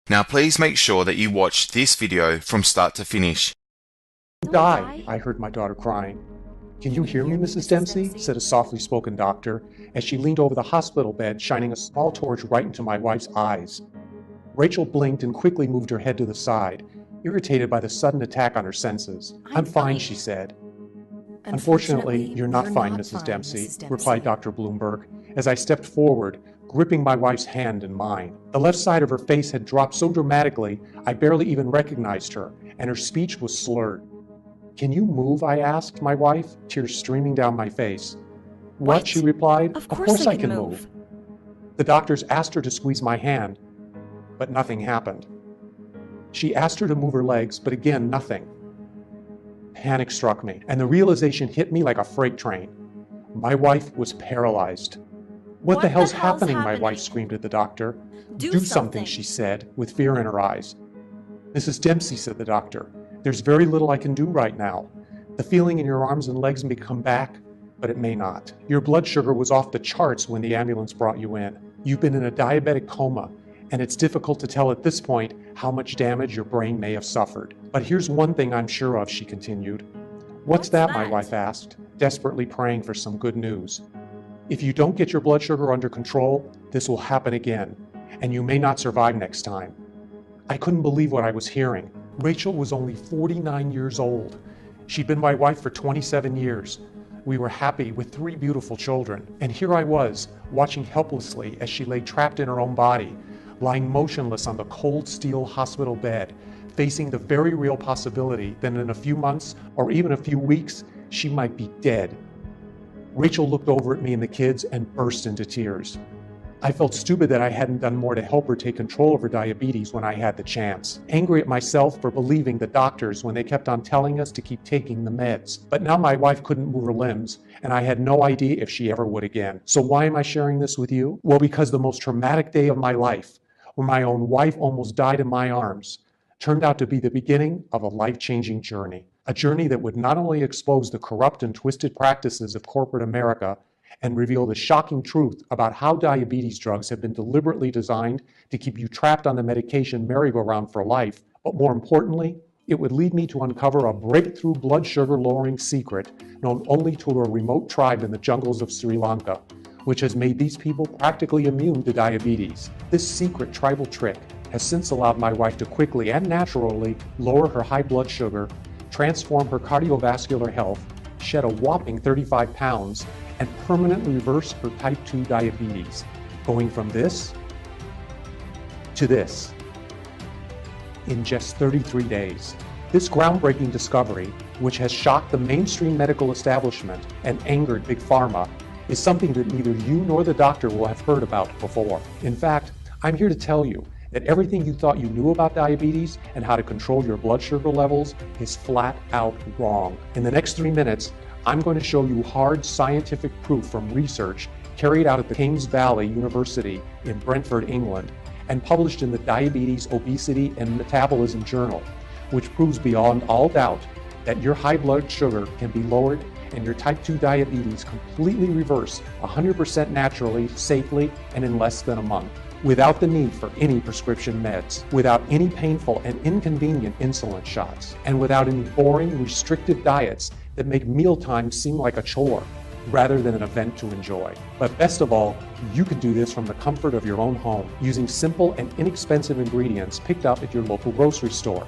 Now please make sure that you watch this video from start to finish. Die, I heard my daughter crying. Can you hear me, Mrs. Dempsey? Said a softly spoken doctor as she leaned over the hospital bed, shining a small torch right into my wife's eyes. Rachel blinked and quickly moved her head to the side, irritated by the sudden attack on her senses. I'm fine, she said. Unfortunately, you're not fine, Mrs. Dempsey, replied Dr. Bloomberg, as I stepped forward, gripping my wife's hand in mine. The left side of her face had dropped so dramatically I barely even recognized her, and her speech was slurred. Can you move? I asked my wife, tears streaming down my face. What? She replied. Of course I can move. The doctors asked her to squeeze my hand, but nothing happened. She asked her to move her legs, but again, nothing. Panic struck me, and the realization hit me like a freight train. My wife was paralyzed. What the hell's happening? My wife screamed at the doctor. Do something, she said, with fear in her eyes. Mrs. Dempsey, said the doctor, there's very little I can do right now. The feeling in your arms and legs may come back, but it may not. Your blood sugar was off the charts when the ambulance brought you in. You've been in a diabetic coma, and it's difficult to tell at this point how much damage your brain may have suffered. But here's one thing I'm sure of, she continued. What's that? My wife asked, desperately praying for some good news. If you don't get your blood sugar under control, this will happen again, and you may not survive next time. I couldn't believe what I was hearing. Rachel was only 49 years old. She'd been my wife for 27 years. We were happy with 3 beautiful children, and here I was, watching helplessly as she lay trapped in her own body, lying motionless on the cold steel hospital bed, facing the very real possibility that in a few months, or even a few weeks, she might be dead. Rachel looked over at me and the kids and burst into tears. I felt stupid that I hadn't done more to help her take control of her diabetes when I had the chance. Angry at myself for believing the doctors when they kept on telling us to keep taking the meds. But now my wife couldn't move her limbs, and I had no idea if she ever would again. So why am I sharing this with you? Well, because the most traumatic day of my life, when my own wife almost died in my arms, turned out to be the beginning of a life-changing journey. A journey that would not only expose the corrupt and twisted practices of corporate America, and reveal the shocking truth about how diabetes drugs have been deliberately designed to keep you trapped on the medication merry-go-round for life, but more importantly, it would lead me to uncover a breakthrough blood sugar lowering secret known only to a remote tribe in the jungles of Sri Lanka, which has made these people practically immune to diabetes. This secret tribal trick has since allowed my wife to quickly and naturally lower her high blood sugar, transform her cardiovascular health, shed a whopping 35 pounds, and permanently reverse her type 2 diabetes, going from this to this in just 33 days. This groundbreaking discovery, which has shocked the mainstream medical establishment and angered Big Pharma, is something that neither you nor the doctor will have heard about before. In fact, I'm here to tell you that everything you thought you knew about diabetes and how to control your blood sugar levels is flat out wrong. In the next 3 minutes, I'm going to show you hard scientific proof from research carried out at the Thames Valley University in Brentford, England, and published in the Diabetes, Obesity, and Metabolism Journal, which proves beyond all doubt that your high blood sugar can be lowered and your type 2 diabetes completely reversed 100% naturally, safely, and in less than a month, without the need for any prescription meds, without any painful and inconvenient insulin shots, and without any boring, restrictive diets that make mealtime seem like a chore rather than an event to enjoy. But best of all, you can do this from the comfort of your own home using simple and inexpensive ingredients picked up at your local grocery store.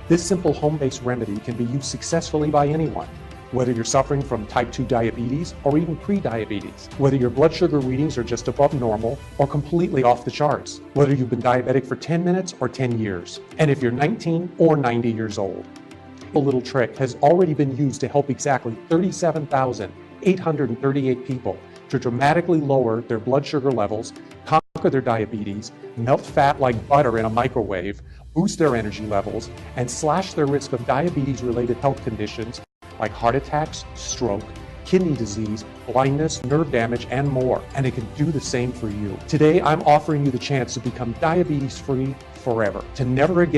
This simple home-based remedy can be used successfully by anyone, whether you're suffering from type 2 diabetes or even pre-diabetes, whether your blood sugar readings are just above normal or completely off the charts, whether you've been diabetic for 10 minutes or 10 years, and if you're 19 or 90 years old. A little trick has already been used to help exactly 37,838 people to dramatically lower their blood sugar levels, conquer their diabetes, melt fat like butter in a microwave, boost their energy levels, and slash their risk of diabetes-related health conditions like heart attacks, stroke, kidney disease, blindness, nerve damage, and more. And it can do the same for you. Today, I'm offering you the chance to become diabetes-free forever, to never again